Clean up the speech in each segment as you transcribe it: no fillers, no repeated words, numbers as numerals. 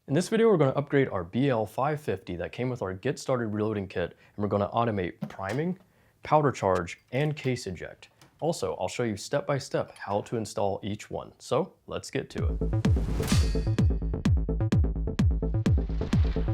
In this video, we're going to upgrade our BL550 that came with our Get Started Reloading kit, and we're going to automate priming, powder charge, and case eject. Also, I'll show you step by step how to install each one. So let's get to it.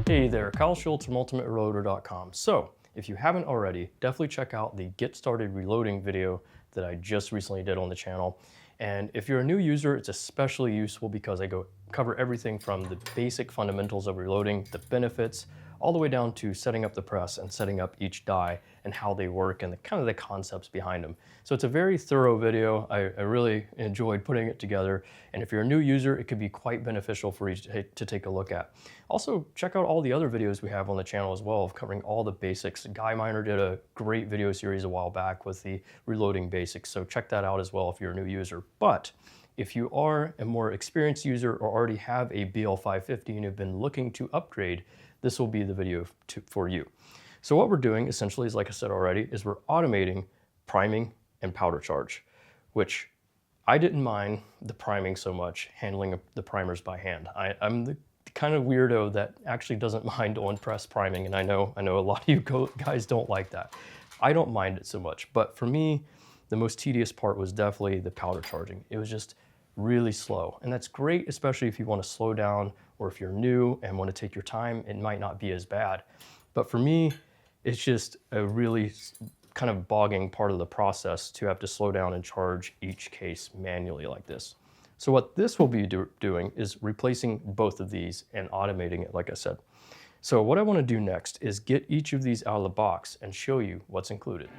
Hey there, Kyle Schultz from UltimateReloader.com. So if you haven't already, definitely check out the Get Started Reloading video that I just recently did on the channel. And if you're a new user, it's especially useful because I cover everything from the basic fundamentals of reloading, the benefits, all the way down to setting up the press and setting up each die and how they work and kind of the concepts behind them. So it's a very thorough video. I really enjoyed putting it together. And if you're a new user, it could be quite beneficial for you to take a look at. Also, check out all the other videos we have on the channel as well of covering all the basics. Guy Miner did a great video series a while back with the reloading basics. So check that out as well if you're a new user. But if you are a more experienced user or already have a BL550 and have been looking to upgrade, this will be the video for you. So what we're doing essentially is, like I said already, is we're automating priming and powder charge, which I didn't mind the priming so much, handling the primers by hand. I'm the kind of weirdo that actually doesn't mind on-press priming, and I know a lot of you guys don't like that. I don't mind it so much, but for me, the most tedious part was definitely the powder charging. It was just really slow, and that's great, especially if you want to slow down or if you're new and want to take your time. It might not be as bad, but for me, it's just a really kind of bogging part of the process to have to slow down and charge each case manually like this. So what this will be doing is replacing both of these and automating it, like I said. So what I want to do next is get each of these out of the box and show you what's included.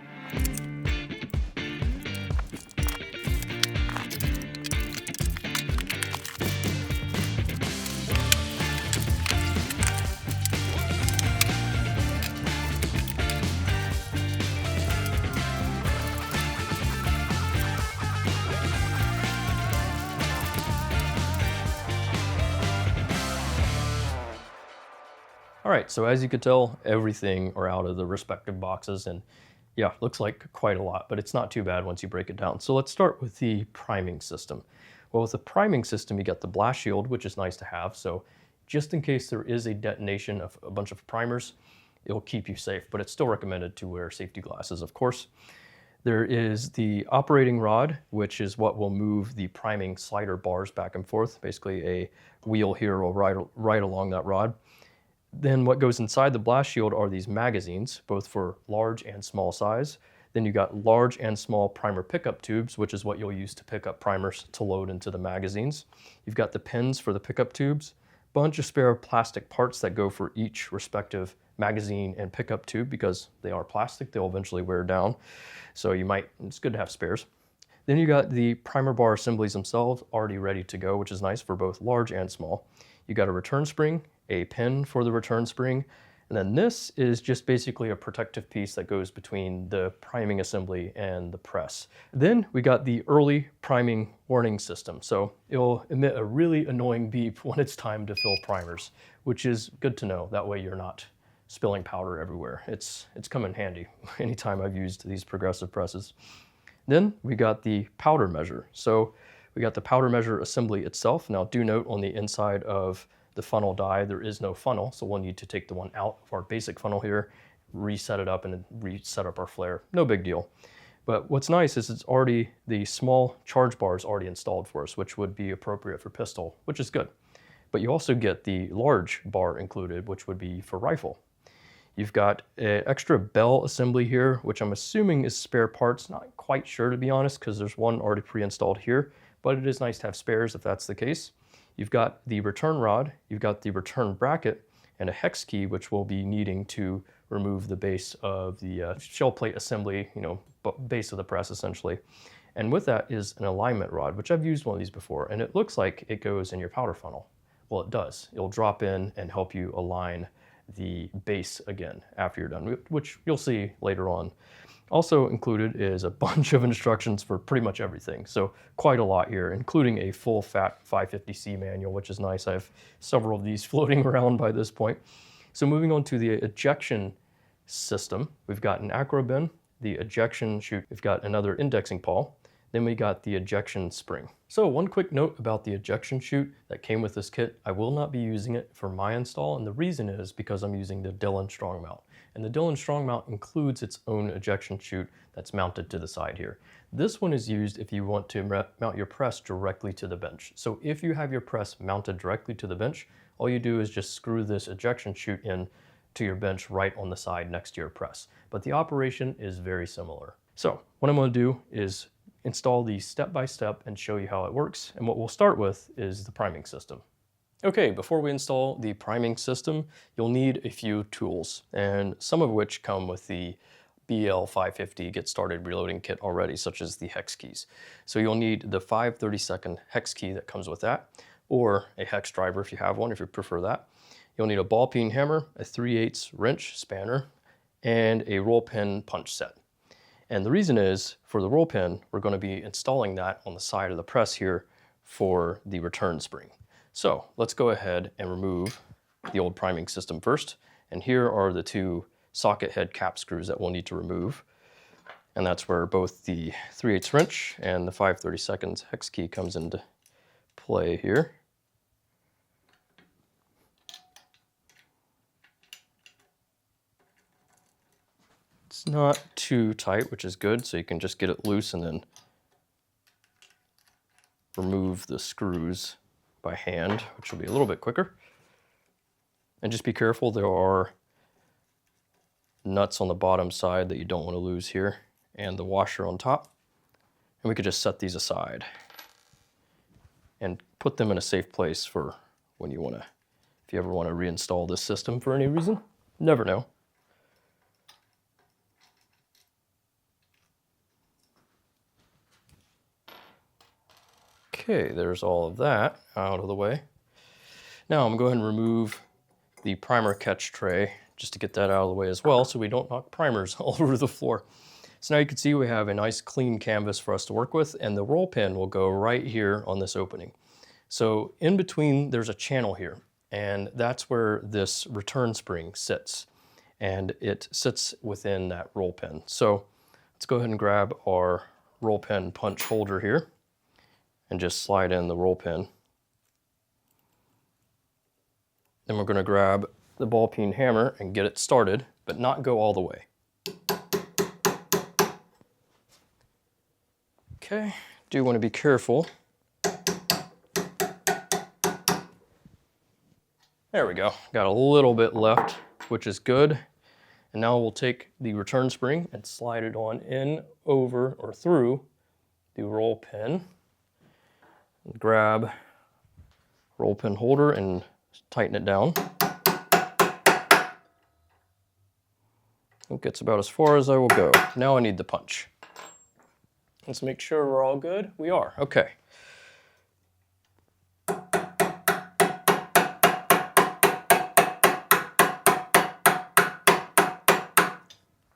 All right, so as you could tell, everything are out of the respective boxes, and yeah, looks like quite a lot, but it's not too bad once you break it down. So let's start with the priming system. Well, with the priming system, you got the blast shield, which is nice to have. So just in case there is a detonation of a bunch of primers, it'll keep you safe, but it's still recommended to wear safety glasses, of course. There is the operating rod, which is what will move the priming slider bars back and forth. Basically a wheel here will ride along that rod. Then what goes inside the blast shield are these magazines, both for large and small size. Then you got large and small primer pickup tubes, which is what you'll use to pick up primers to load into the magazines. You've got the pins for the pickup tubes, bunch of spare plastic parts that go for each respective magazine and pickup tube because they are plastic, they'll eventually wear down. So it's good to have spares. Then you got the primer bar assemblies themselves already ready to go, which is nice for both large and small. You got a return spring, a pin for the return spring, and then this is just basically a protective piece that goes between the priming assembly and the press. Then we got the early priming warning system. So it'll emit a really annoying beep when it's time to fill primers, which is good to know. That way you're not spilling powder everywhere. It's come in handy anytime I've used these progressive presses. Then we got the powder measure. So we got the powder measure assembly itself. Now do note on the inside of the funnel die, there is no funnel, so we'll need to take the one out of our basic funnel here, reset it up, and then reset up our flare. No big deal. But what's nice is the small charge bar is already installed for us, which would be appropriate for pistol, which is good. But you also get the large bar included, which would be for rifle. You've got an extra bell assembly here, which I'm assuming is spare parts. Not quite sure, to be honest, because there's one already pre-installed here, but it is nice to have spares if that's the case. You've got the return rod, you've got the return bracket, and a hex key, which we'll be needing to remove the base of the shell plate assembly, base of the press essentially. And with that is an alignment rod, which I've used one of these before, and it looks like it goes in your powder funnel. Well, it does. It'll drop in and help you align the base again after you're done, which you'll see later on. Also included is a bunch of instructions for pretty much everything. So quite a lot here, including a full fat 550C manual, which is nice. I have several of these floating around by this point. So moving on to the ejection system, we've got an acro bin, the ejection chute, we've got another indexing pawl, Then we got the ejection spring. So one quick note about the ejection chute that came with this kit. I will not be using it for my install, and the reason is because I'm using the Dillon Strong Mount. And the Dillon Strong Mount includes its own ejection chute that's mounted to the side here. This one is used if you want to mount your press directly to the bench. So if you have your press mounted directly to the bench, all you do is just screw this ejection chute in to your bench right on the side next to your press. But the operation is very similar. So what I'm going to do is install these step by step and show you how it works. And what we'll start with is the priming system. Okay, before we install the priming system, you'll need a few tools, and some of which come with the BL550 Get Started Reloading Kit already, such as the hex keys. So you'll need the 5/32 hex key that comes with that, or a hex driver if you have one, if you prefer that. You'll need a ball peen hammer, a 3/8 wrench spanner, and a roll pin punch set. And the reason is, for the roll pin, we're going to be installing that on the side of the press here for the return spring. So let's go ahead and remove the old priming system first. And here are the two socket head cap screws that we'll need to remove. And that's where both the 3/8 wrench and the 5/32 hex key comes into play here. It's not too tight, which is good, so you can just get it loose and then remove the screws by hand, which will be a little bit quicker. And just be careful, there are nuts on the bottom side that you don't want to lose here, and the washer on top. And we could just set these aside and put them in a safe place for when you want to, if you ever want to reinstall this system for any reason. Never know. Okay, there's all of that out of the way. Now I'm going to go ahead and remove the primer catch tray just to get that out of the way as well so we don't knock primers all over the floor. So now you can see we have a nice clean canvas for us to work with, and the roll pin will go right here on this opening. So in between there's a channel here, and that's where this return spring sits, and it sits within that roll pin. So let's go ahead and grab our roll pin punch holder here and just slide in the roll pin. Then we're going to grab the ball peen hammer and get it started, but not go all the way. Okay, do want to be careful. There we go, got a little bit left, which is good. And now we'll take the return spring and slide it on in, over, or through the roll pin. Grab roll pin holder and tighten it down. It gets about as far as I will go. Now I need the punch. Let's make sure we're all good. We are, okay.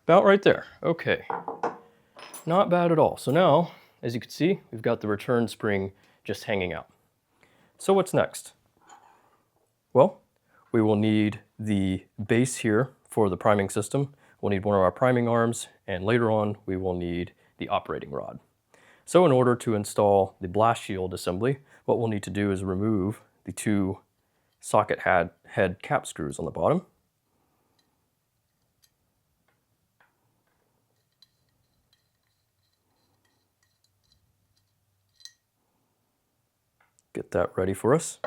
About right there, okay. Not bad at all. So now, as you can see, we've got the return spring just hanging out. So what's next? Well, we will need the base here for the priming system. We'll need one of our priming arms, and later on we will need the operating rod. So in order to install the blast shield assembly, what we'll need to do is remove the two socket head cap screws on the bottom. Get that ready for us.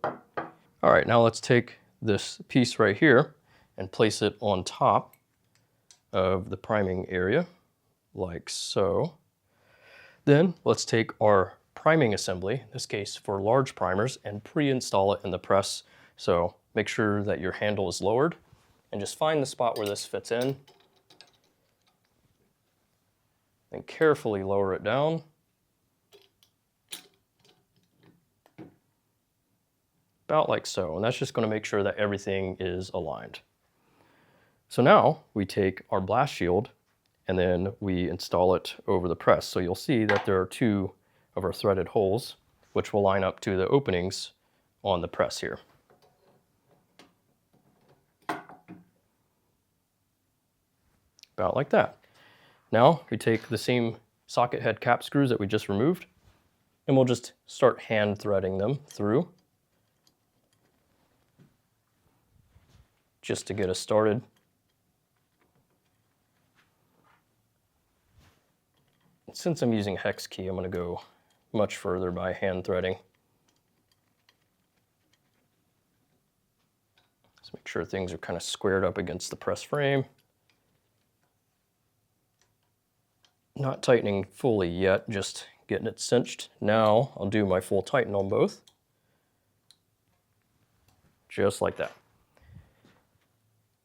All right, now let's take this piece right here and place it on top of the priming area, like so. Then let's take our priming assembly, in this case for large primers, and pre-install it in the press. So make sure that your handle is lowered and just find the spot where this fits in and carefully lower it down. About like so, and that's just going to make sure that everything is aligned. So now we take our blast shield and then we install it over the press. So you'll see that there are two of our threaded holes which will line up to the openings on the press here. About like that. Now we take the same socket head cap screws that we just removed, and we'll just start hand threading them through just to get us started. Since I'm using hex key, I'm going to go much further by hand threading. Let's make sure things are kind of squared up against the press frame. Not tightening fully yet, just getting it cinched. Now I'll do my full tighten on both. Just like that.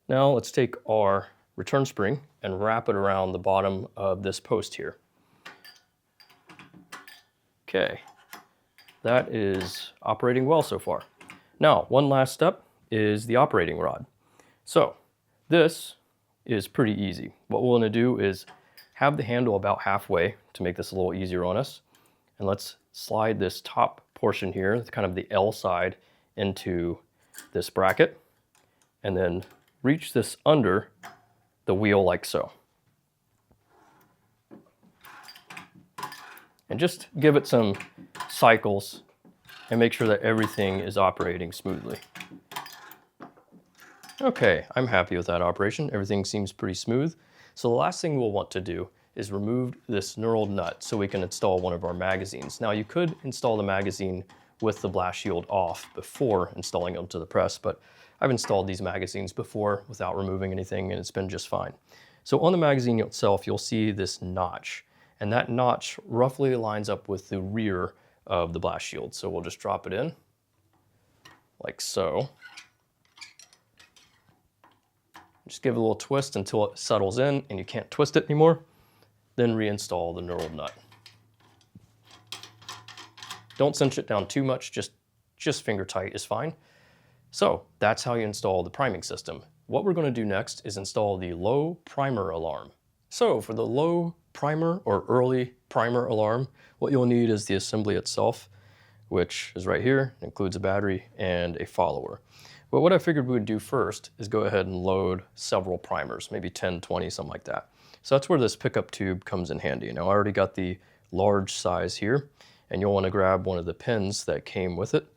Now let's take our return spring and wrap it around the bottom of this post here. Okay, that is operating well so far. Now, one last step is the operating rod. So this is pretty easy. What we're going to do is have the handle about halfway to make this a little easier on us. And let's slide this top portion here, kind of the L side, into this bracket, and then reach this under the wheel like so. And just give it some cycles and make sure that everything is operating smoothly. Okay, I'm happy with that operation. Everything seems pretty smooth. So the last thing we'll want to do is remove this knurled nut so we can install one of our magazines. Now you could install the magazine with the blast shield off before installing them to the press, but I've installed these magazines before without removing anything and it's been just fine. So on the magazine itself, you'll see this notch, and that notch roughly lines up with the rear of the blast shield. So we'll just drop it in like so. Just give it a little twist until it settles in and you can't twist it anymore. Then reinstall the knurled nut. Don't cinch it down too much, just finger tight is fine. So that's how you install the priming system. What we're going to do next is install the low primer alarm. So for the low primer or early primer alarm, what you'll need is the assembly itself, which is right here. It includes a battery and a follower. But what I figured we would do first is go ahead and load several primers, maybe 10, 20, something like that. So that's where this pickup tube comes in handy. Now I already got the large size here, and you'll want to grab one of the pins that came with it.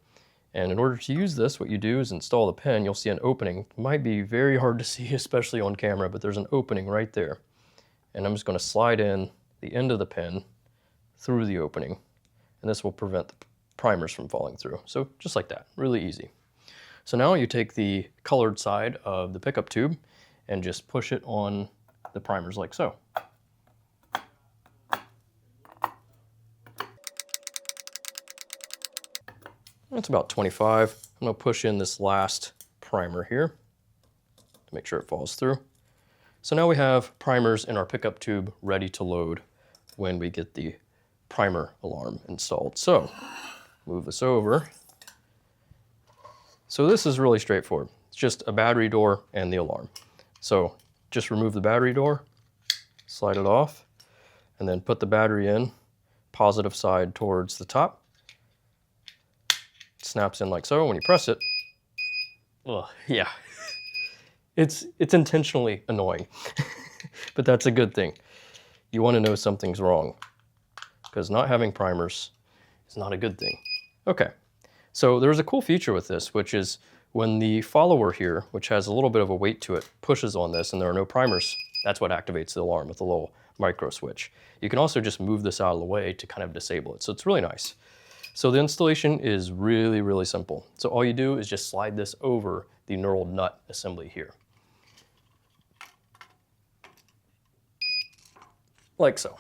And in order to use this, what you do is install the pin. You'll see an opening. It might be very hard to see, especially on camera, but there's an opening right there. And I'm just going to slide in the end of the pin through the opening, and this will prevent the primers from falling through. So just like that, really easy. So now you take the colored side of the pickup tube and just push it on the primers like so. That's about 25. I'm going to push in this last primer here to make sure it falls through. So now we have primers in our pickup tube ready to load when we get the primer alarm installed. So move this over. So this is really straightforward. It's just a battery door and the alarm. So just remove the battery door, slide it off, and then put the battery in, positive side towards the top. It snaps in like so. When you press it, yeah, it's intentionally annoying, but that's a good thing. You want to know something's wrong, because not having primers is not a good thing. Okay. So there's a cool feature with this, which is when the follower here, which has a little bit of a weight to it, pushes on this and there are no primers, that's what activates the alarm with a little micro switch. You can also just move this out of the way to kind of disable it. So it's really nice. So the installation is really, really simple. So all you do is just slide this over the knurled nut assembly here. Like so.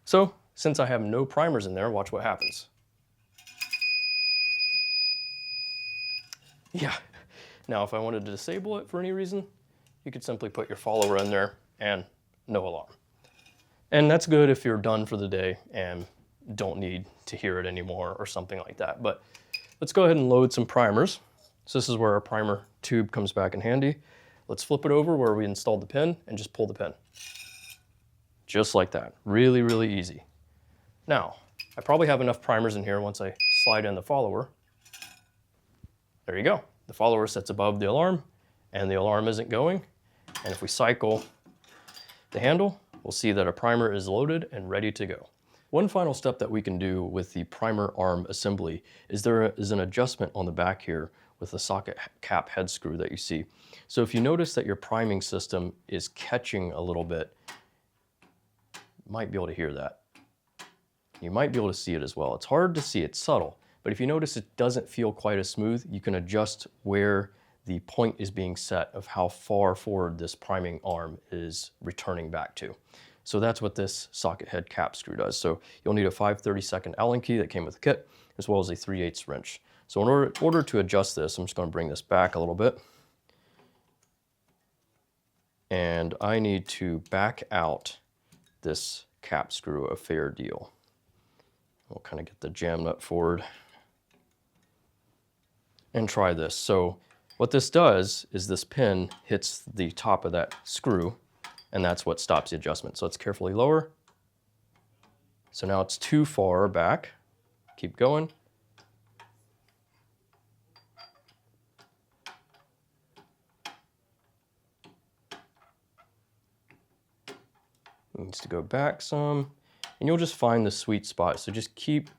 So since I have no primers in there, watch what happens. Yeah. Now, if I wanted to disable it for any reason, you could simply put your follower in there and no alarm. And that's good if you're done for the day and don't need to hear it anymore or something like that. But let's go ahead and load some primers. So this is where our primer tube comes back in handy. Let's flip it over where we installed the pin and just pull the pin. Just like that. Really, really easy. Now, I probably have enough primers in here once I slide in the follower. There you go. The follower sits above the alarm and the alarm isn't going. And if we cycle the handle, we'll see that a primer is loaded and ready to go. One final step that we can do with the primer arm assembly is there is an adjustment on the back here with the socket cap head screw that you see. So if you notice that your priming system is catching a little bit, you might be able to hear that. You might be able to see it as well. It's hard to see, it's subtle, but if you notice it doesn't feel quite as smooth, you can adjust where the point is being set of how far forward this priming arm is returning back to. So that's what this socket head cap screw does. So you'll need a 5/32 Allen key that came with the kit, as well as a 3/8 wrench. So in order to adjust this, I'm just going to bring this back a little bit. And I need to back out this cap screw a fair deal. We'll kind of get the jam nut forward and try this. So what this does is this pin hits the top of that screw, and that's what stops the adjustment. So let's carefully lower. So now it's too far back. Keep going. It needs to go back some, and you'll just find the sweet spot. So just keep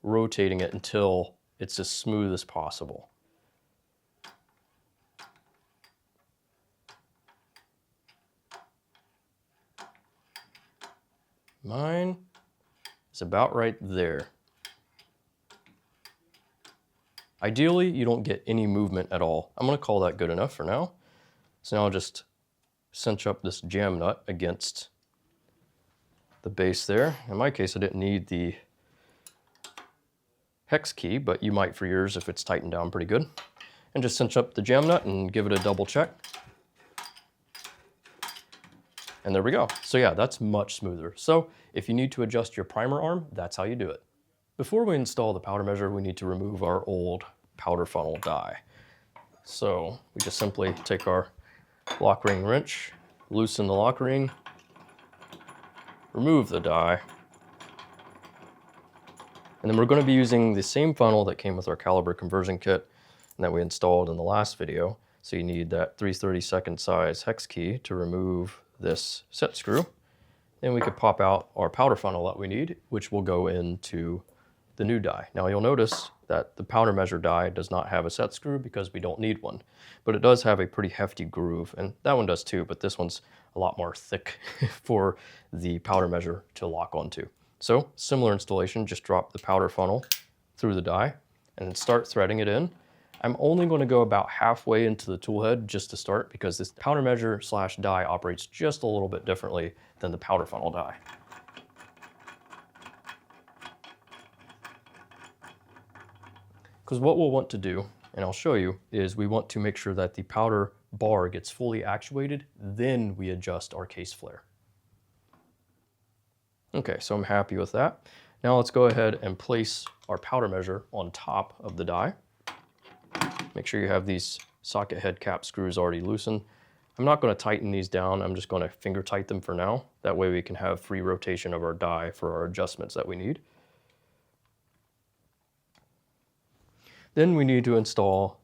rotating it until it's as smooth as possible. Mine is about right there. Ideally, you don't get any movement at all. I'm going to call that good enough for now. So now I'll just cinch up this jam nut against the base there. In my case, I didn't need the hex key, but you might for yours if it's tightened down pretty good. And just cinch up the jam nut and give it a double check. And there we go. So yeah, that's much smoother. So if you need to adjust your primer arm, that's how you do it. Before we install the powder measure, we need to remove our old powder funnel die. So we just simply take our lock ring wrench, loosen the lock ring, remove the die, and then we're going to be using the same funnel that came with our caliber conversion kit and that we installed in the last video. So you need that 3/32 size hex key to remove this set screw. Then we could pop out our powder funnel that we need, which will go into the new die. Now you'll notice that the powder measure die does not have a set screw because we don't need one, but it does have a pretty hefty groove, and that one does too, but this one's a lot more thick for the powder measure to lock onto. So similar installation, just drop the powder funnel through the die and then start threading it in. I'm only going to go about halfway into the tool head just to start because this powder measure slash die operates just a little bit differently than the powder funnel die. Because what we'll want to do, and I'll show you, is we want to make sure that the powder bar gets fully actuated, then we adjust our case flare. Okay, so I'm happy with that. Now let's go ahead and place our powder measure on top of the die. Make sure you have these socket head cap screws already loosened. I'm not going to tighten these down, I'm just going to finger tight them for now. That way we can have free rotation of our die for our adjustments that we need. Then we need to install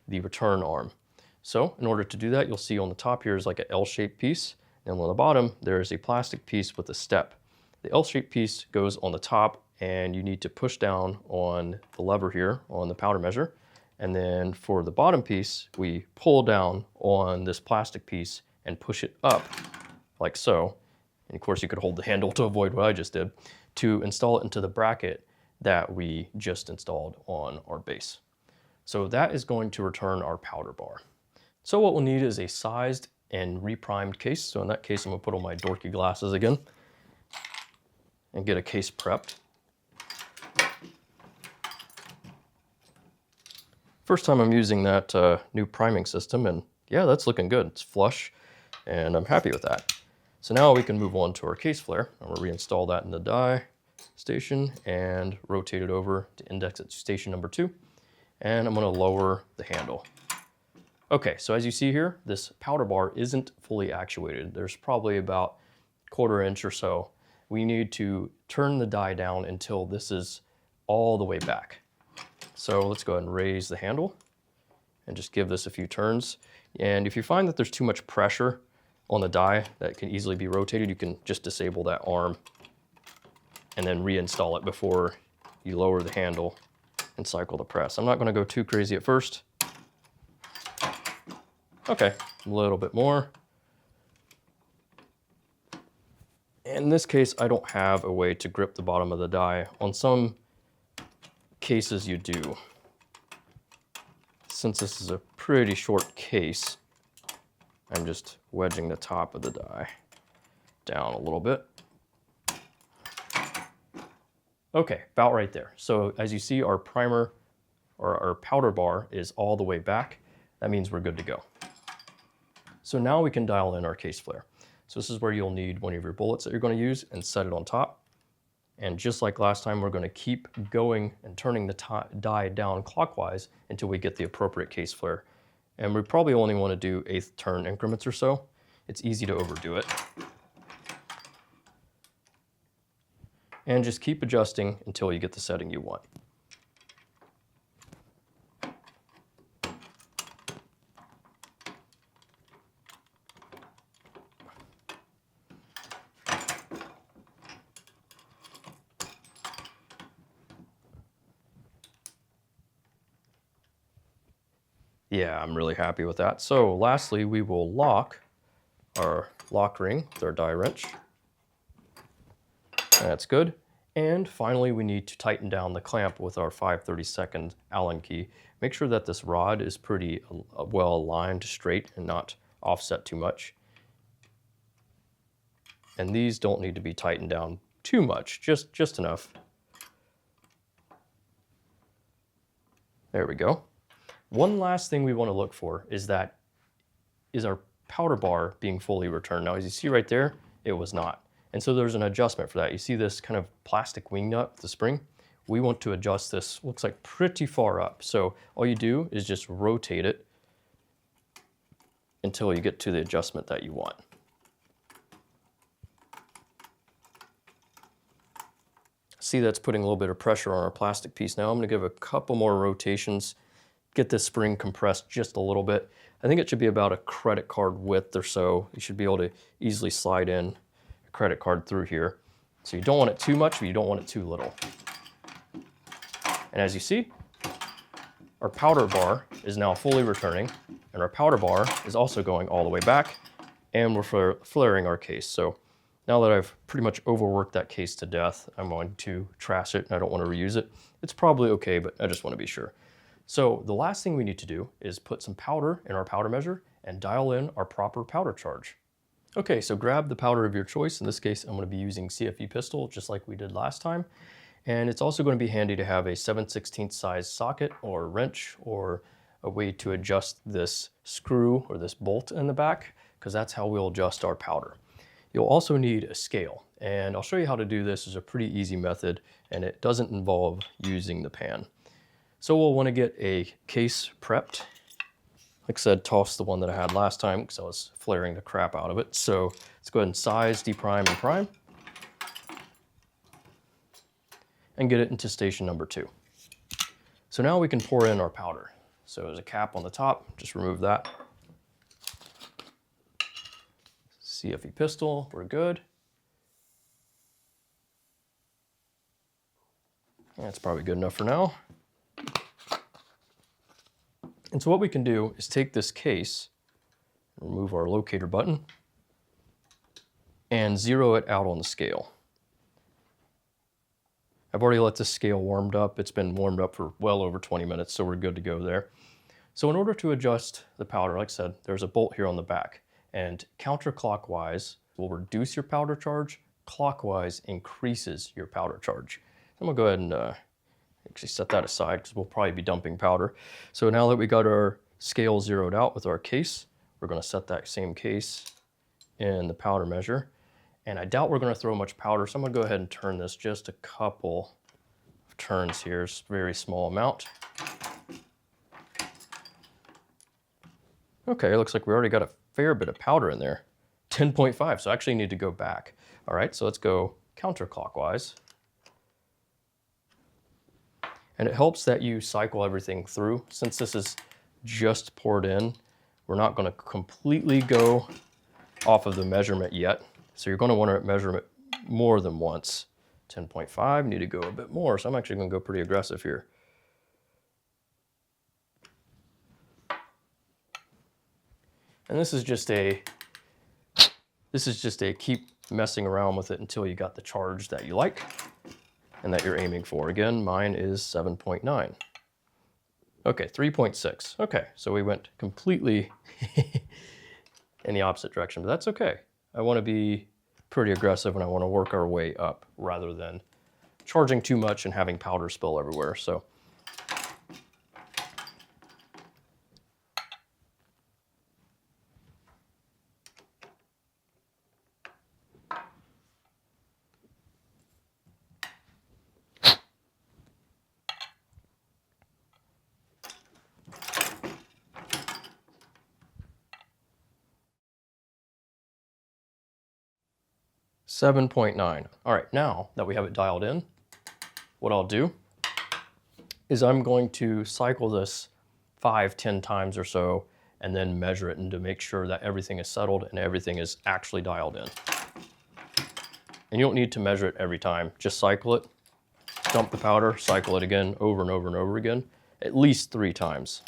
the return arm. So in order to do that, you'll see on the top here is like an L-shaped piece, and on the bottom there is a plastic piece with a step. The L-shaped piece goes on the top, and you need to push down on the lever here on the powder measure. And then for the bottom piece, we pull down on this plastic piece and push it up like so. And of course you could hold the handle to avoid what I just did, to install it into the bracket that we just installed on our base. So that is going to return our powder bar. So what we'll need is a sized and reprimed case. So in that case, I'm gonna put on my dorky glasses again and get a case prepped. First time I'm using that new priming system, and yeah, that's looking good. It's flush, and I'm happy with that. So now we can move on to our case flare. I'm gonna reinstall that in the die station and rotate it over to index it to station number 2. And I'm gonna lower the handle. Okay, so as you see here, this powder bar isn't fully actuated. There's probably about 1/4 inch or so. We need to turn the die down until this is all the way back. So let's go ahead and raise the handle and just give this a few turns. And if you find that there's too much pressure on the die that can easily be rotated, you can just disable that arm and then reinstall it before you lower the handle and cycle the press. I'm not going to go too crazy at first. Okay, a little bit more. In this case, I don't have a way to grip the bottom of the die. On some cases you do. Since this is a pretty short case, I'm just wedging the top of the die down a little bit. Okay, about right there. So as you see, our primer or our powder bar is all the way back. That means we're good to go. So now we can dial in our case flare. So this is where you'll need one of your bullets that you're going to use and set it on top. And just like last time, we're going to keep going and turning the die down clockwise until we get the appropriate case flare. And we probably only want to do 1/8 turn increments or so. It's easy to overdo it. And just keep adjusting until you get the setting you want. Yeah, I'm really happy with that. So lastly, we will lock our lock ring with our die wrench. That's good. And finally, we need to tighten down the clamp with our 5/32 Allen key. Make sure that this rod is pretty well aligned, straight, and not offset too much. And these don't need to be tightened down too much, just enough. There we go. One last thing we want to look for is our powder bar being fully returned. Now, as you see right there, it was not. And so there's an adjustment for that. You see this kind of plastic wing nut, the spring? We want to adjust this, looks like pretty far up. So all you do is just rotate it until you get to the adjustment that you want. See, that's putting a little bit of pressure on our plastic piece. Now I'm going to give a couple more rotations, get this spring compressed just a little bit. I think it should be about a credit card width or so. You should be able to easily slide in a credit card through here. So you don't want it too much, but you don't want it too little. And as you see, our powder bar is now fully returning, and our powder bar is also going all the way back, and we're flaring our case. So now that I've pretty much overworked that case to death, I'm going to trash it, and I don't want to reuse it. It's probably okay, but I just want to be sure. So the last thing we need to do is put some powder in our powder measure and dial in our proper powder charge. Okay, so grab the powder of your choice. In this case, I'm going to be using CFE pistol, just like we did last time. And it's also going to be handy to have a 7/16 size socket or wrench or a way to adjust this screw or this bolt in the back, because that's how we'll adjust our powder. You'll also need a scale, and I'll show you how to do this. It's a pretty easy method, and it doesn't involve using the pan. So we'll want to get a case prepped. Like I said, toss the one that I had last time because I was flaring the crap out of it. So let's go ahead and size, deprime, and prime. And get it into station number 2. So now we can pour in our powder. So there's a cap on the top, just remove that. CFE pistol, we're good. That's probably good enough for now. And so what we can do is take this case, remove our locator button, and zero it out on the scale. I've already let this scale warmed up. It's been warmed up for well over 20 minutes, so we're good to go there. So in order to adjust the powder, like I said, there's a bolt here on the back, and counterclockwise will reduce your powder charge, clockwise increases your powder charge. I'm gonna go ahead and actually set that aside because we'll probably be dumping powder. So now that we got our scale zeroed out with our case, we're gonna set that same case in the powder measure. And I doubt we're gonna throw much powder, so I'm gonna go ahead and turn this just a couple of turns here, just a very small amount. Okay, looks like we already got a fair bit of powder in there. 10.5, so I actually need to go back. All right, so let's go counterclockwise. And it helps that you cycle everything through. Since this is just poured in, we're not gonna completely go off of the measurement yet. So you're going to want to measure it more than once. 10.5, need to go a bit more. So I'm actually going to go pretty aggressive here. And this is just a keep messing around with it until you got the charge that you like and that you're aiming for. Again, mine is 7.9. Okay, 3.6. Okay, so we went completely in the opposite direction, but that's okay. I want to be pretty aggressive and I want to work our way up rather than charging too much and having powder spill everywhere. So $7.9. All right, now that we have it dialed in, what I'll do is I'm going to cycle this 5-10 times or so and then measure it and to make sure that everything is settled and everything is actually dialed in. And you don't need to measure it every time, just cycle it, dump the powder, cycle it again over and over and over again, at least 3 times.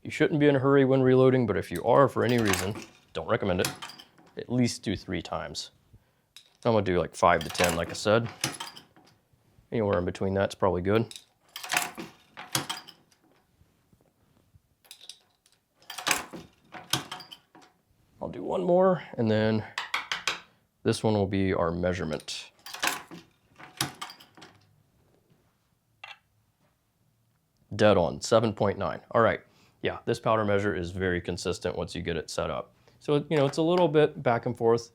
You shouldn't be in a hurry when reloading, but if you are for any reason, don't recommend it. At least do 3 times. I'm gonna do like 5 to 10, like I said. Anywhere in between that's probably good. I'll do one more, and then this one will be our measurement. Dead on, 7.9. All right, yeah, this powder measure is very consistent once you get it set up. So, you know, it's a little bit back and forth,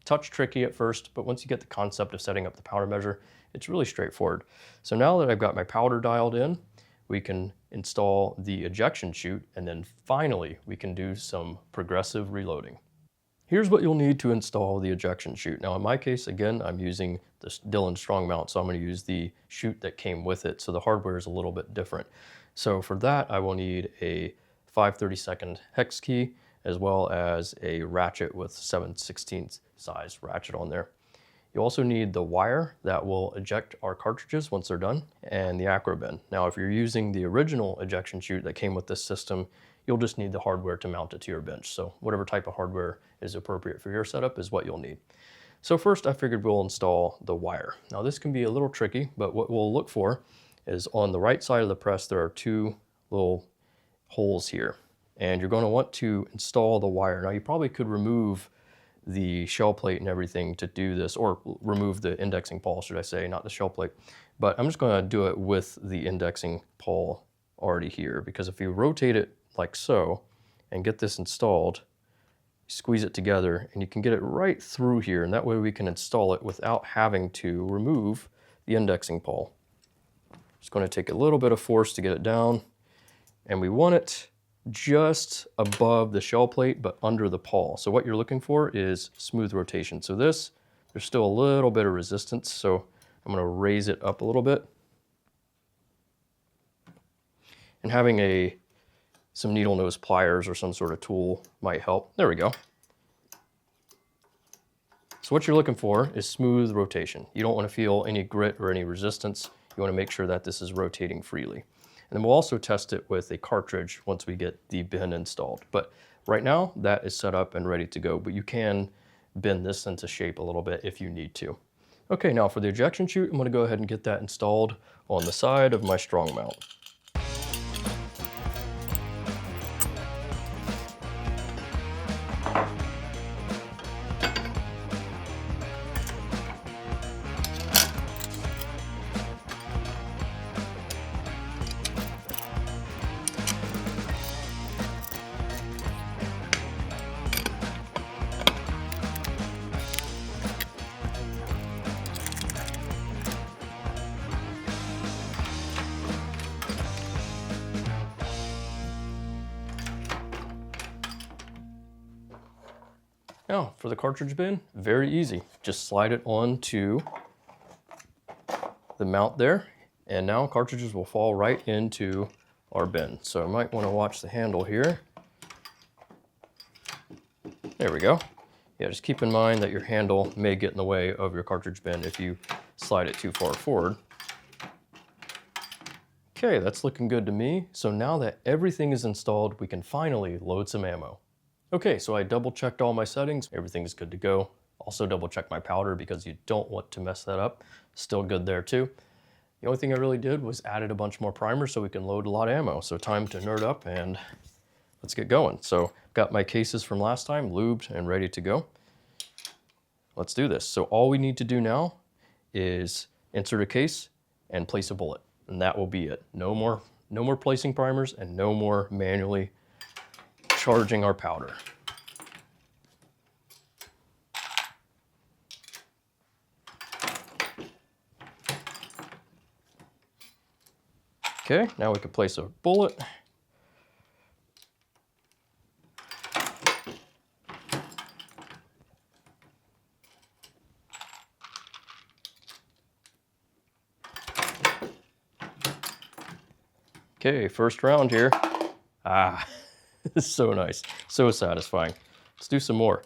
touch tricky at first, but once you get the concept of setting up the powder measure, it's really straightforward. So now that I've got my powder dialed in, we can install the ejection chute, and then finally we can do some progressive reloading. Here's what you'll need to install the ejection chute. Now in my case, again, I'm using this Dillon strong mount, so I'm going to use the chute that came with it, so the hardware is a little bit different. So for that, I will need a 5/32 hex key, as well as a ratchet with 7/16 size ratchet on there. You also need the wire that will eject our cartridges once they're done, and the acro bin. Now, if you're using the original ejection chute that came with this system, you'll just need the hardware to mount it to your bench. So whatever type of hardware is appropriate for your setup is what you'll need. So first, I figured we'll install the wire. Now this can be a little tricky, but what we'll look for is on the right side of the press, there are 2 little holes here. And you're going to want to install the wire. Now you probably could remove the shell plate and everything to do this, or remove the indexing pawl, should I say, not the shell plate. But I'm just going to do it with the indexing pawl already here, because if you rotate it like so and get this installed, squeeze it together and you can get it right through here, and that way we can install it without having to remove the indexing pawl. Just going to take a little bit of force to get it down, and we want it just above the shell plate but under the pawl. So what you're looking for is smooth rotation. So this, there's still a little bit of resistance, so I'm going to raise it up a little bit. And having some needle nose pliers or some sort of tool might help. There we go. So what you're looking for is smooth rotation. You don't want to feel any grit or any resistance. You want to make sure that this is rotating freely. And then we'll also test it with a cartridge once we get the bin installed. But right now, that is set up and ready to go, but you can bend this into shape a little bit if you need to. Okay, now for the ejection chute, I'm going to go ahead and get that installed on the side of my strong mount. Now, for the cartridge bin, very easy. Just slide it onto the mount there, and now cartridges will fall right into our bin. So I might want to watch the handle here. There we go. Yeah, just keep in mind that your handle may get in the way of your cartridge bin if you slide it too far forward. Okay, that's looking good to me. So now that everything is installed, we can finally load some ammo. Okay, so I double checked all my settings. Everything's good to go. Also double check my powder because you don't want to mess that up. Still good there too. The only thing I really did was added a bunch more primers so we can load a lot of ammo. So time to nerd up and let's get going. So got my cases from last time lubed and ready to go. Let's do this. So all we need to do now is insert a case and place a bullet, and that will be it. No more placing primers and no more manually charging our powder. Okay, now we can place a bullet. Okay, first round here. Ah, this is so nice, so satisfying. Let's do some more.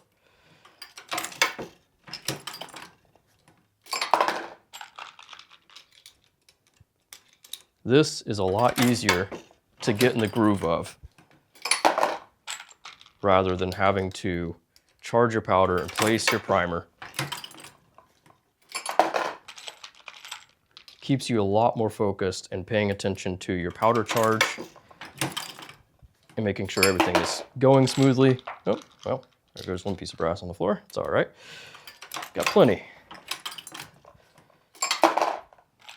This is a lot easier to get in the groove of rather than having to charge your powder and place your primer. Keeps you a lot more focused and paying attention to your powder charge and making sure everything is going smoothly. Oh, well, there goes one piece of brass on the floor. It's all right. Got plenty.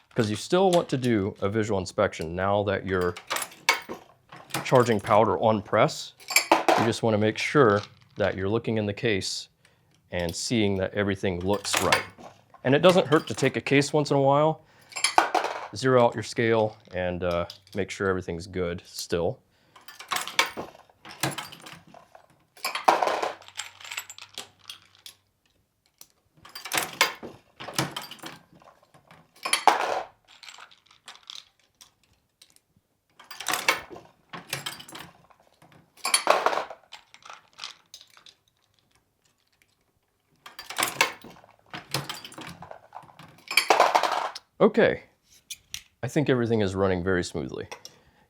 Because you still want to do a visual inspection now that you're charging powder on press. You just want to make sure that you're looking in the case and seeing that everything looks right. And it doesn't hurt to take a case once in a while, zero out your scale, and make sure everything's good still. Okay, I think everything is running very smoothly.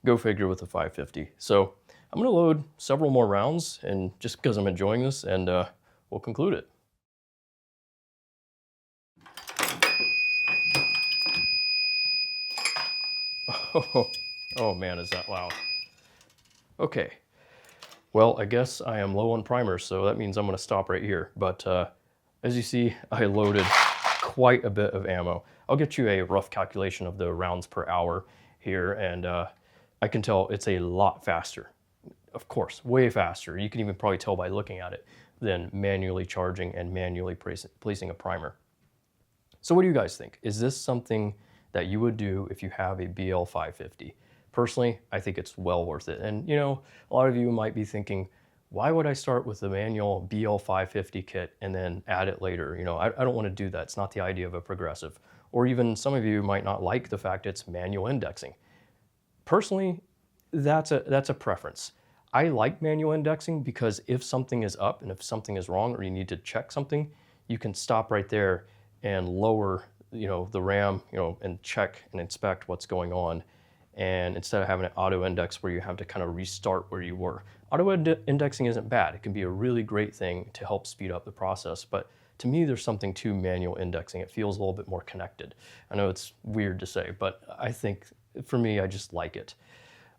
Go figure with the 550. So I'm gonna load several more rounds, and just because I'm enjoying this, and we'll conclude it. Oh man, is that loud. Okay, well, I guess I am low on primers, so that means I'm gonna stop right here. But as you see, I loaded quite a bit of ammo. I'll get you a rough calculation of the rounds per hour here, and I can tell it's a lot faster. Of course, way faster. You can even probably tell by looking at it than manually charging and manually placing a primer. So what do you guys think? Is this something that you would do if you have a BL550? Personally, I think it's well worth it. And you know, a lot of you might be thinking, why would I start with the manual BL550 kit and then add it later? You know, I don't want to do that. It's not the idea of a progressive. Or even some of you might not like the fact it's manual indexing. Personally, that's a preference. I like manual indexing because if something is up and if something is wrong or you need to check something, you can stop right there and lower, you know, the RAM, you know, and check and inspect what's going on. And instead of having an auto index where you have to kind of restart where you were. Auto indexing isn't bad. It can be a really great thing to help speed up the process, but to me, there's something to manual indexing. It feels a little bit more connected. I know it's weird to say, but I think for me, I just like it.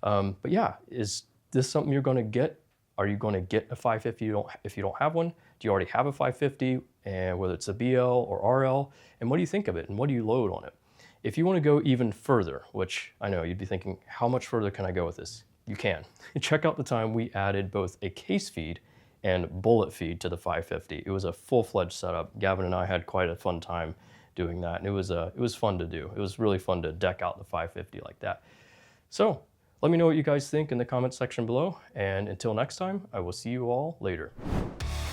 But yeah, is this something you're gonna get? Are you gonna get a 550 if you don't have one? Do you already have a 550, and whether it's a BL or RL? And what do you think of it? And what do you load on it? If you wanna go even further, which I know you'd be thinking, how much further can I go with this? You can. Check out the time we added both a case feed and bullet feed to the 550. It was a full-fledged setup. Gavin and I had quite a fun time doing that, and it was fun to do. It was really fun to deck out the 550 like that. So let me know what you guys think in the comment section below, and until next time, I will see you all later.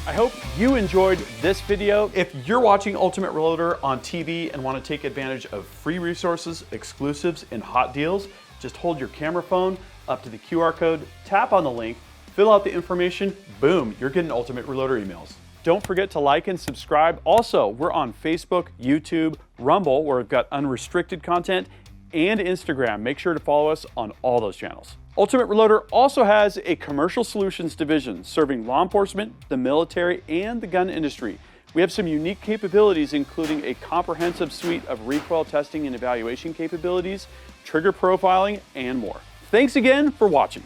I hope you enjoyed this video. If you're watching Ultimate Reloader on TV and want to take advantage of free resources, exclusives, and hot deals, just hold your camera phone up to the QR code, tap on the link, fill out the information, boom, you're getting Ultimate Reloader emails. Don't forget to like and subscribe. Also, we're on Facebook, YouTube, Rumble, where we've got unrestricted content, and Instagram. Make sure to follow us on all those channels. Ultimate Reloader also has a commercial solutions division serving law enforcement, the military, and the gun industry. We have some unique capabilities, including a comprehensive suite of recoil testing and evaluation capabilities, trigger profiling, and more. Thanks again for watching.